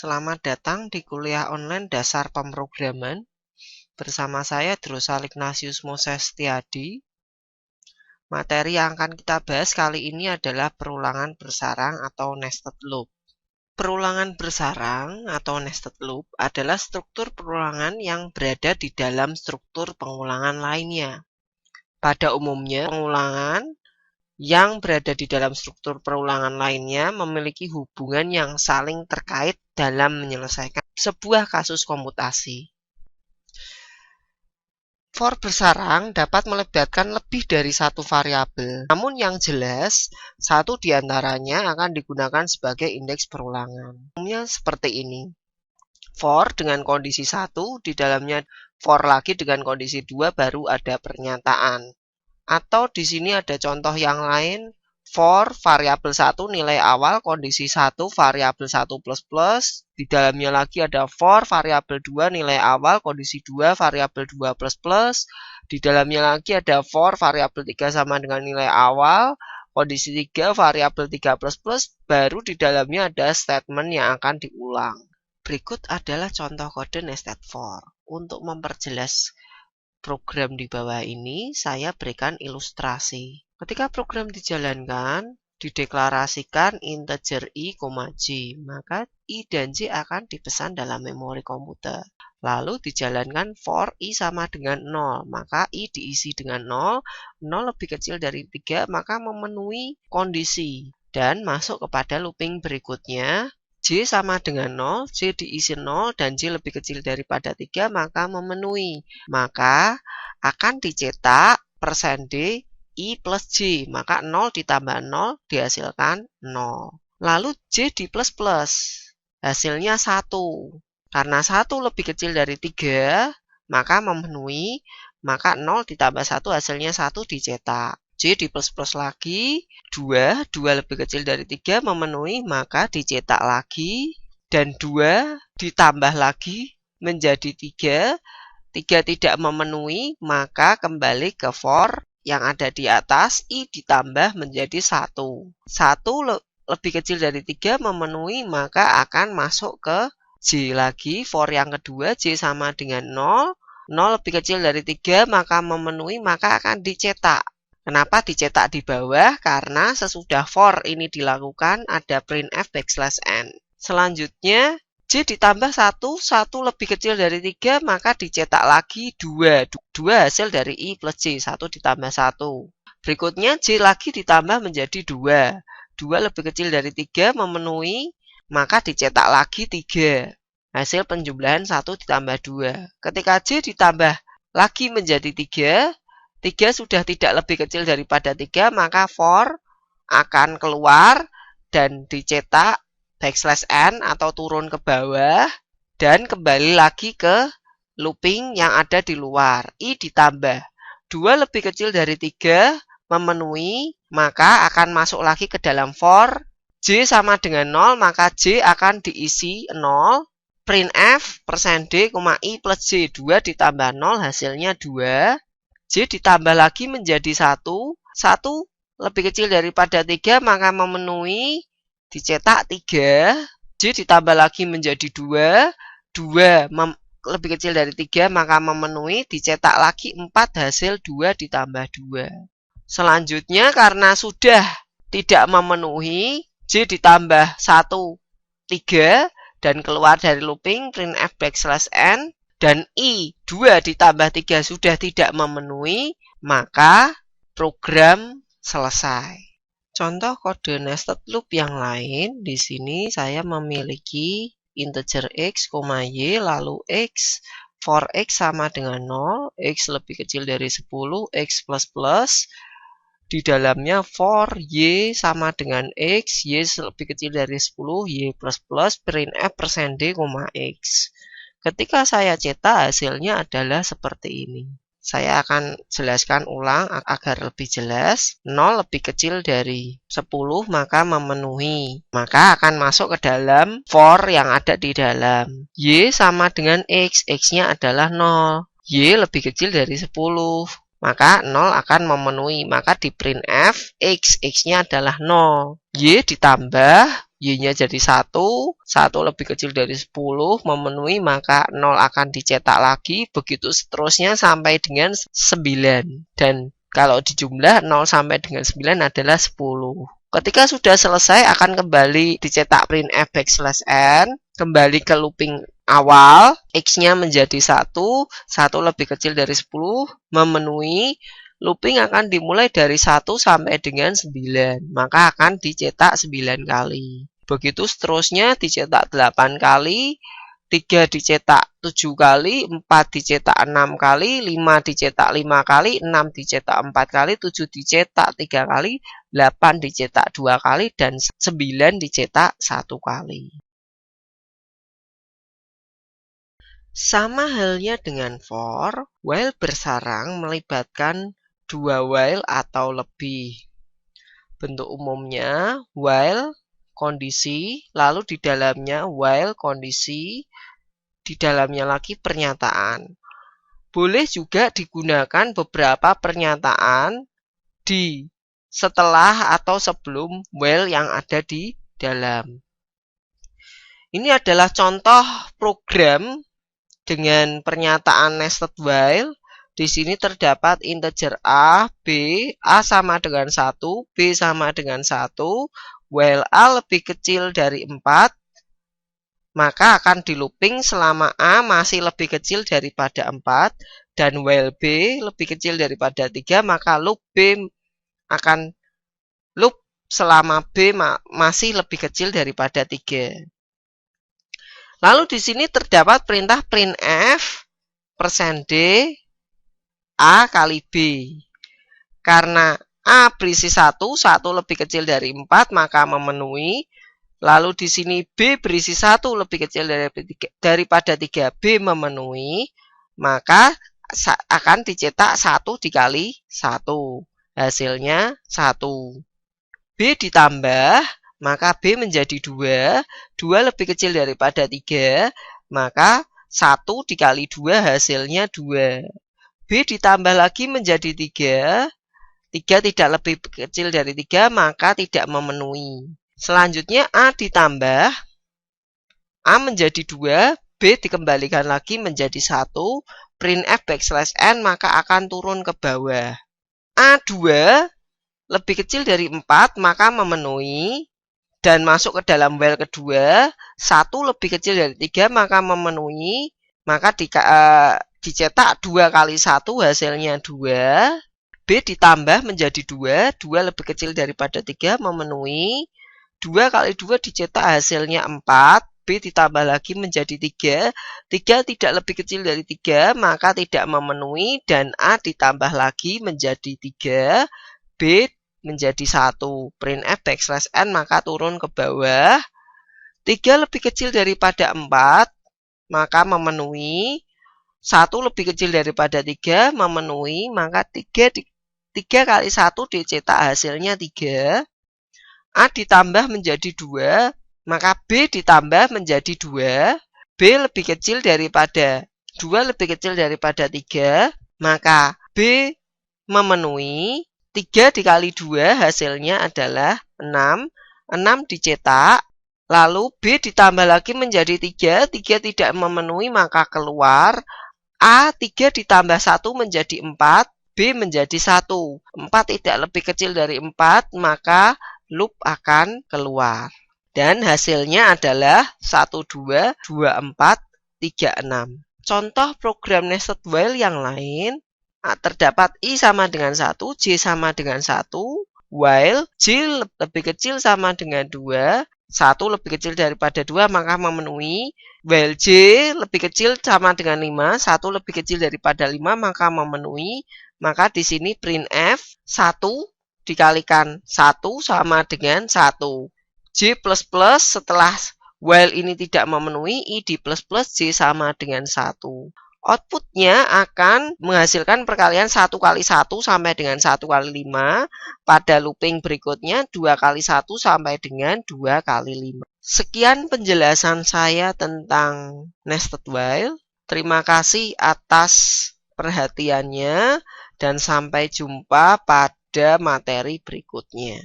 Selamat datang di kuliah online Dasar Pemrograman. Bersama saya Drosal Ignatius Moses Setiadi. Materi yang akan kita bahas kali ini adalah perulangan bersarang atau nested loop. Perulangan bersarang atau nested loop adalah struktur perulangan yang berada di dalam struktur pengulangan lainnya. Pada umumnya, pengulangan yang berada di dalam struktur perulangan lainnya memiliki hubungan yang saling terkait dalam menyelesaikan sebuah kasus komputasi. For bersarang dapat melibatkan lebih dari satu variabel, namun yang jelas, satu di antaranya akan digunakan sebagai indeks perulangan. Umumnya seperti ini. For dengan kondisi 1, di dalamnya for lagi dengan kondisi 2 baru ada pernyataan. Atau di sini ada contoh yang lain, for variabel 1 nilai awal kondisi 1 variabel 1 plus, di dalamnya lagi ada for variabel 2 nilai awal kondisi 2 variabel 2 plus, di dalamnya lagi ada for variabel 3 sama dengan nilai awal kondisi 3 variabel 3 plus, baru di dalamnya ada statement yang akan diulang. Berikut adalah contoh kode nested for. Untuk memperjelas program di bawah ini, saya berikan ilustrasi. Ketika program dijalankan, dideklarasikan integer i, j, maka i dan j akan dipesan dalam memori komputer. Lalu dijalankan for i sama dengan 0, maka i diisi dengan 0 lebih kecil dari 3, maka memenuhi kondisi. Dan masuk kepada looping berikutnya, J sama dengan 0, J diisi 0, dan J lebih kecil daripada 3, maka memenuhi. Maka akan dicetak %D I plus J, maka 0 ditambah 0 dihasilkan 0. Lalu J di plus, hasilnya 1. Karena 1 lebih kecil dari 3, maka memenuhi, maka 0 ditambah 1 hasilnya 1 dicetak. J di plus lagi, 2 lebih kecil dari 3 memenuhi, maka dicetak lagi, dan 2 ditambah lagi menjadi 3 tidak memenuhi, maka kembali ke for yang ada di atas, i ditambah menjadi 1. 1 lebih kecil dari 3 memenuhi, maka akan masuk ke J lagi, for yang kedua, J sama dengan 0 lebih kecil dari 3, maka memenuhi, maka akan dicetak. Kenapa dicetak di bawah? Karena sesudah for ini dilakukan ada printf \n. Selanjutnya J ditambah 1 lebih kecil dari 3, maka dicetak lagi 2 hasil dari I plus J, 1 ditambah 1. Berikutnya J lagi ditambah menjadi 2 lebih kecil dari 3 memenuhi, maka dicetak lagi 3. Hasil penjumlahan 1 ditambah 2. Ketika J ditambah lagi menjadi 3 sudah tidak lebih kecil daripada 3, maka for akan keluar dan dicetak \n atau turun ke bawah dan kembali lagi ke looping yang ada di luar. I ditambah 2 lebih kecil dari 3 memenuhi, maka akan masuk lagi ke dalam for. J sama dengan 0, maka J akan diisi 0. Printf %D, i plus J, 2 ditambah 0 hasilnya 2. J ditambah lagi menjadi 1 lebih kecil daripada 3, maka memenuhi, dicetak 3. J ditambah lagi menjadi 2 lebih kecil dari 3, maka memenuhi, dicetak lagi 4, hasil 2 ditambah 2. Selanjutnya karena sudah tidak memenuhi, J ditambah 1, 3, dan keluar dari looping printf \n, dan I 2 ditambah 3 sudah tidak memenuhi, maka program selesai. Contoh kode nested loop yang lain, di sini saya memiliki integer x, y, lalu x, for x sama dengan 0, x lebih kecil dari 10, x plus, di dalamnya for y sama dengan x, y lebih kecil dari 10, y plus, printf %D, x. Ketika saya cetak, hasilnya adalah seperti ini. Saya akan jelaskan ulang agar lebih jelas. 0 lebih kecil dari 10, maka memenuhi. Maka akan masuk ke dalam for yang ada di dalam. Y sama dengan x, x-nya adalah 0. Y lebih kecil dari 10, maka 0 akan memenuhi. Maka di printf x, x-nya adalah 0. Y ditambah Y-nya jadi 1, 1 lebih kecil dari 10, memenuhi, maka 0 akan dicetak lagi, begitu seterusnya sampai dengan 9. Dan kalau dijumlah 0 sampai dengan 9 adalah 10. Ketika sudah selesai akan kembali dicetak printf backslash n, kembali ke looping awal, X-nya menjadi 1, 1 lebih kecil dari 10, memenuhi, looping akan dimulai dari 1 sampai dengan 9, maka akan dicetak 9 kali. Begitu seterusnya dicetak 8 kali, 3 dicetak 7 kali, 4 dicetak 6 kali, 5 dicetak 5 kali, 6 dicetak 4 kali, 7 dicetak 3 kali, 8 dicetak 2 kali, dan 9 dicetak 1 kali. Sama halnya dengan for, while bersarang melibatkan 2 while atau lebih. Bentuk umumnya while kondisi, lalu di dalamnya while kondisi, di dalamnya lagi pernyataan. Boleh juga digunakan beberapa pernyataan di setelah atau sebelum while yang ada di dalam. Ini adalah contoh program dengan pernyataan nested while. Di sini terdapat integer A, B, A sama dengan 1, B sama dengan 1, while A lebih kecil dari 4, maka akan di looping selama A masih lebih kecil daripada 4, dan while B lebih kecil daripada 3, maka loop B akan loop selama B masih lebih kecil daripada 3. Lalu di sini terdapat perintah printf %d A kali B. Karena A berisi 1, 1 lebih kecil dari 4, maka memenuhi. Lalu di sini B berisi 1 lebih kecil daripada 3, B memenuhi. Maka akan dicetak 1 dikali 1. Hasilnya 1. B ditambah, maka B menjadi 2. 2 lebih kecil daripada 3, maka 1 dikali 2 hasilnya 2. B ditambah lagi menjadi 3. 3 tidak lebih kecil dari 3, maka tidak memenuhi. Selanjutnya A ditambah, A menjadi 2, B dikembalikan lagi menjadi 1, printf backslash n, maka akan turun ke bawah. A2 lebih kecil dari 4, maka memenuhi, dan masuk ke dalam while kedua. 1 lebih kecil dari 3, maka memenuhi, maka dicetak 2 kali 1 hasilnya 2. B ditambah menjadi 2, 2 lebih kecil daripada 3, memenuhi. 2 kali 2 dicetak hasilnya 4, B ditambah lagi menjadi 3, 3 tidak lebih kecil dari 3, maka tidak memenuhi, dan A ditambah lagi menjadi 3, B menjadi 1, printf backslash n, maka turun ke bawah. 3 lebih kecil daripada 4, maka memenuhi. 1 lebih kecil daripada 3, memenuhi, maka 3 kali 1 dicetak hasilnya 3. A ditambah menjadi 2, maka B ditambah menjadi 2. B lebih kecil daripada 2 lebih kecil daripada 3, maka B memenuhi. 3 dikali 2 hasilnya adalah 6. 6 dicetak. Lalu B ditambah lagi menjadi 3. 3 tidak memenuhi, maka keluar. A 3 ditambah 1 menjadi 4, B menjadi 1. 4 tidak lebih kecil dari 4, maka loop akan keluar. Dan hasilnya adalah 1, 2, 2, 4, 3, 6. Contoh program nested while yang lain, terdapat I sama dengan 1, J sama dengan 1, while J lebih kecil sama dengan 2, 1 lebih kecil daripada 2, maka memenuhi. While J lebih kecil sama dengan 5, 1 lebih kecil daripada 5, maka memenuhi. Maka di sini printf 1 dikalikan 1 sama dengan 1. J++ setelah while ini tidak memenuhi, I di plus plus, J sama dengan 1. Outputnya akan menghasilkan perkalian 1 kali 1 sampai dengan 1 kali 5. Pada looping berikutnya 2 kali 1 sampai dengan 2 kali 5. Sekian penjelasan saya tentang nested while. Terima kasih atas perhatiannya dan sampai jumpa pada materi berikutnya.